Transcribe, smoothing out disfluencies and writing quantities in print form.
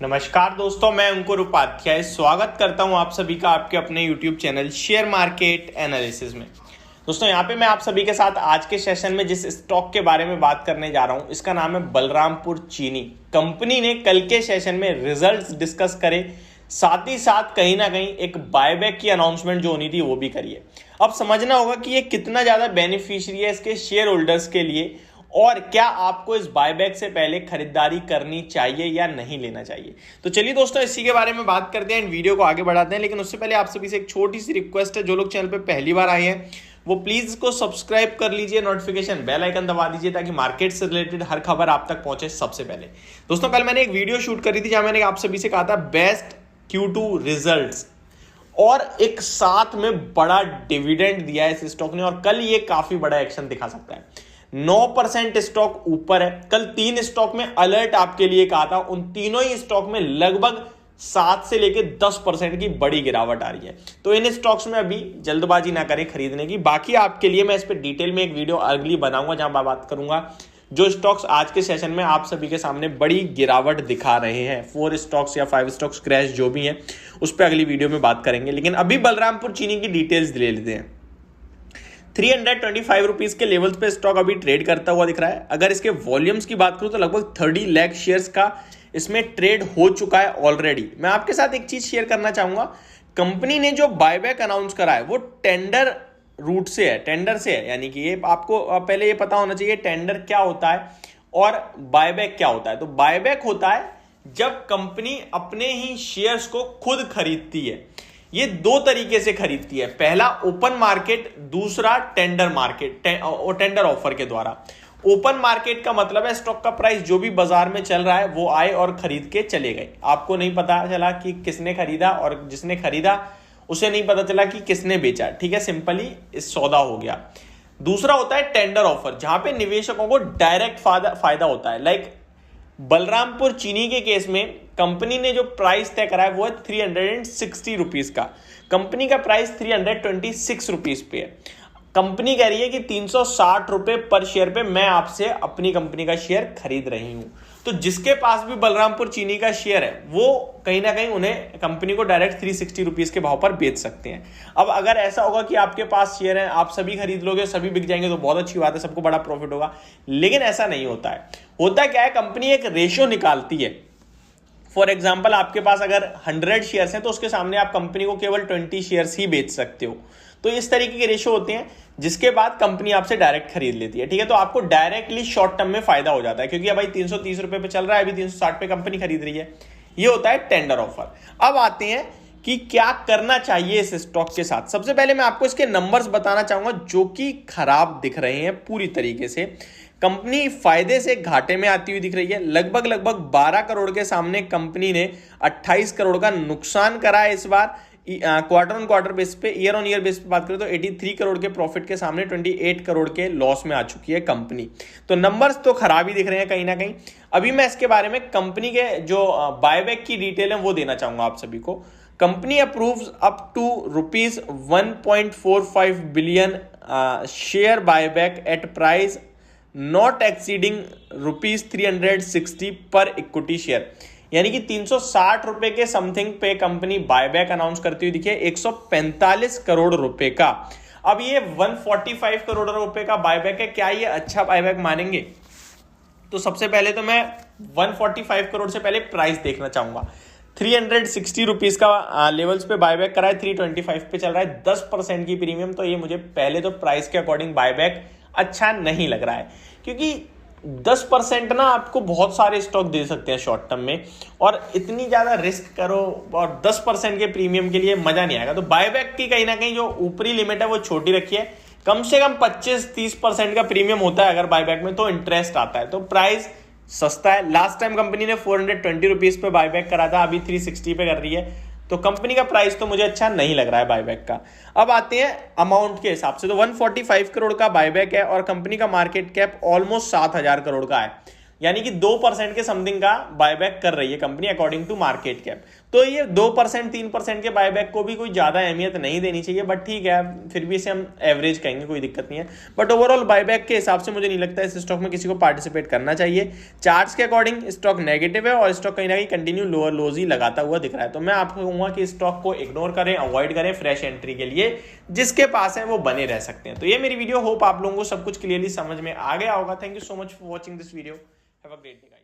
नमस्कार दोस्तों, मैं अंकुर उपाध्याय स्वागत करता हूं आप सभी का आपके अपने YouTube channel share market analysis में। दोस्तों यहां पे मैं आप सभी के साथ आज के सेशन में जिस स्टॉक के बारे में बात करने जा रहा हूं इसका नाम है बलरामपुर चीनी। कंपनी ने कल के सेशन में रिजल्ट्स डिस्कस करे, साथ ही साथ कहीं ना कहीं एक बायबैक की अनाउंसमेंट जो होनी थी वो भी करी है। अब समझना होगा कि ये कितना ज्यादा बेनिफिशियरी है इसके शेयर होल्डर्स के लिए और क्या आपको इस बायबैक से पहले खरीदारी करनी चाहिए या नहीं लेना चाहिए। तो चलिए दोस्तों इसी के बारे में बात करते हैं, वीडियो को आगे बढ़ाते हैं। लेकिन उससे पहले आप सभी से एक छोटी सी रिक्वेस्ट है, जो लोग चैनल पे पहली बार आए हैं वो प्लीज इसको सब्सक्राइब कर लीजिए, नोटिफिकेशन बेल आइकन दबा दीजिए ताकि मार्केट से रिलेटेड हर खबर आप तक पहुंचे सबसे पहले। दोस्तों कल मैंने एक वीडियो शूट करी थी जहां मैंने आप सभी से कहा था बेस्ट Q2 रिजल्ट्स और एक साथ में बड़ा डिविडेंड दिया है इस स्टॉक ने और कल ये काफी बड़ा एक्शन दिखा सकता है। 9% स्टॉक ऊपर है। कल 3 स्टॉक में अलर्ट आपके लिए कहा था, उन तीनों ही स्टॉक में लगभग 7 से लेकर 10% की बड़ी गिरावट आ रही है। तो इन स्टॉक्स में अभी जल्दबाजी ना करें खरीदने की। बाकी आपके लिए मैं इस पर डिटेल में एक वीडियो अगली बनाऊंगा जहां मैं बात करूंगा जो स्टॉक्स आज के सेशन में आप सभी के सामने बड़ी गिरावट दिखा रहे हैं, 4 स्टॉक्स या 5 स्टॉक्स क्रैश जो भी हैं उस पर अगली वीडियो में बात करेंगे। लेकिन अभी बलरामपुर चीनी की डिटेल्स ले लेते हैं। 325 रुपीज के लेवल्स पे स्टॉक अभी ट्रेड करता हुआ दिख रहा है। अगर इसके वॉल्यूम्स की बात करूं तो लगभग 30 लाख शेयर्स का इसमें ट्रेड हो चुका है ऑलरेडी। मैं आपके साथ एक चीज शेयर करना चाहूंगा, कंपनी ने जो बायबैक अनाउंस करा है वो टेंडर रूट से है, टेंडर से है। यानी कि ये आपको पहले ये पता होना चाहिए टेंडर क्या होता है और बायबैक क्या होता है। तो बायबैक होता है जब कंपनी अपने ही शेयर्स को खुद खरीदती है। ये 2 तरीके से खरीदती है, पहला ओपन मार्केट, दूसरा टेंडर मार्केट, टेंडर ऑफर के द्वारा। ओपन मार्केट का मतलब है स्टॉक का प्राइस जो भी बाजार में चल रहा है वो आए और खरीद के चले गए। आपको नहीं पता चला कि किसने खरीदा और जिसने खरीदा उसे नहीं पता चला कि किसने बेचा। ठीक है, सिंपली इस सौदा हो गया। दूसरा होता है टेंडर ऑफर, जहां पे निवेशकों को डायरेक्ट फायदा होता है। लाइक बलरामपुर चीनी के केस में कंपनी ने जो प्राइस तय करा है वो है 360 रुपीज का। कंपनी का प्राइस 326 रुपीज पे है। कंपनी कह रही है कि 360 रुपए पर शेयर पे मैं आपसे अपनी कंपनी का शेयर खरीद रही हूं। तो जिसके पास भी बलरामपुर चीनी का शेयर है वो कहीं ना कहीं उन्हें कंपनी को डायरेक्ट 360 रुपीज के भाव पर बेच सकते हैं। अब अगर ऐसा होगा कि आपके पास शेयर है, आप सभी खरीद लोगे, सभी बिक जाएंगे तो बहुत अच्छी बात है, सबको बड़ा प्रॉफिट होगा। लेकिन ऐसा नहीं होता है। होता क्या है, कंपनी एक रेशियो निकालती है। फॉर एग्जाम्पल आपके पास अगर 100 शेयर्स हैं तो उसके सामने आप कंपनी को केवल 20 शेयर्स ही बेच सकते हो। तो इस तरीके के रेशियो होते हैं जिसके बाद कंपनी आपसे डायरेक्ट खरीद लेती है। ठीक है, तो आपको डायरेक्टली शॉर्ट टर्म में फायदा हो जाता है क्योंकि भाई 330 रुपए पे चल रहा है, अभी 360 पे कंपनी खरीद रही है। ये होता है टेंडर ऑफर। अब आते हैं कि क्या करना चाहिए इस स्टॉक के साथ। सबसे पहले मैं आपको इसके नंबर्स बताना चाहूंगा जो कि खराब दिख रहे हैं पूरी तरीके से। कंपनी फायदे से घाटे में आती हुई दिख रही है। लगभग 12 करोड़ के सामने कंपनी ने 28 करोड़ का नुकसान करा है इस बार। क्वार्टर ऑन क्वार्टर बेस पे, ईयर ऑन ईयर बेस पे बात करें तो 83 करोड़ के प्रॉफिट के सामने 28 करोड़ के लॉस में आ चुकी है कंपनी। तो नंबर्स तो खराब ही दिख रहे हैं कहीं ना कहीं। अभी मैं इसके बारे में कंपनी के जो बायबैक की डिटेल है वो देना चाहूंगा आप सभी को। Company approves up to rupees 1.45 billion share buyback at price not exceeding rupees 360 per equity share. यानी कि 360 रुपए के समथिंग पे कंपनी बायबैक अनाउंस करती हुई दिखी है 145 करोड़ रुपए का। अब ये 145 करोड़ रुपए का बायबैक है, क्या ये अच्छा बायबैक मानेंगे? तो सबसे पहले तो मैं 145 करोड़ से पहले प्राइस देखना चाहूंगा। 360 रुपीज का लेवल्स पे बायबैक करा है, 325 पे चल रहा है, 10% की प्रीमियम। तो ये मुझे पहले तो प्राइस के अकॉर्डिंग बायबैक अच्छा नहीं लग रहा है क्योंकि 10% ना आपको बहुत सारे स्टॉक दे सकते हैं शॉर्ट टर्म में, और इतनी ज्यादा रिस्क करो और 10% के प्रीमियम के लिए मजा नहीं आएगा। तो बायबैक की कहीं ना कहीं जो ऊपरी लिमिट है वो छोटी रखी है। कम से कम 25-30% का प्रीमियम होता है अगर बायबैक में, तो इंटरेस्ट आता है। तो प्राइस सस्ता है। लास्ट टाइम कंपनी ने 420 रुपीज पे बायबैक करा था, अभी 360 पे कर रही है। तो कंपनी का प्राइस तो मुझे अच्छा नहीं लग रहा है बायबैक का। अब आते हैं अमाउंट के हिसाब से। तो 145 करोड़ का बायबैक है और कंपनी का मार्केट कैप ऑलमोस्ट 7,000 करोड़ का है। यानी कि 2% के समथिंग का बायबैक कर रही है company according to market cap. तो ये 2% 3% के बायबैक को भी कोई ज्यादा अहमियत नहीं देनी चाहिए, बट ठीक है फिर भी इसे हम एवरेज कहेंगे, कोई दिक्कत नहीं है। बट ओवरऑल बायबैक के हिसाब से मुझे नहीं लगता इस स्टॉक में किसी को पार्टिसिपेट करना चाहिए। चार्ट्स के अकॉर्डिंग स्टॉक नेगेटिव है और स्टॉक कहीं ना कहीं कंटिन्यू लोअर लोज ही लगाता हुआ दिख रहा है। तो मैं आपको कहूंगा कि स्टॉक को इग्नोर करें, अवॉइड करें फ्रेश एंट्री के लिए, जिसके पास है वो बने रह सकते हैं। तो ये मेरी वीडियो, होप आप लोगों को सब कुछ क्लियरली समझ में आ गया होगा। Thank you so much for watching this video. Have a great day guys.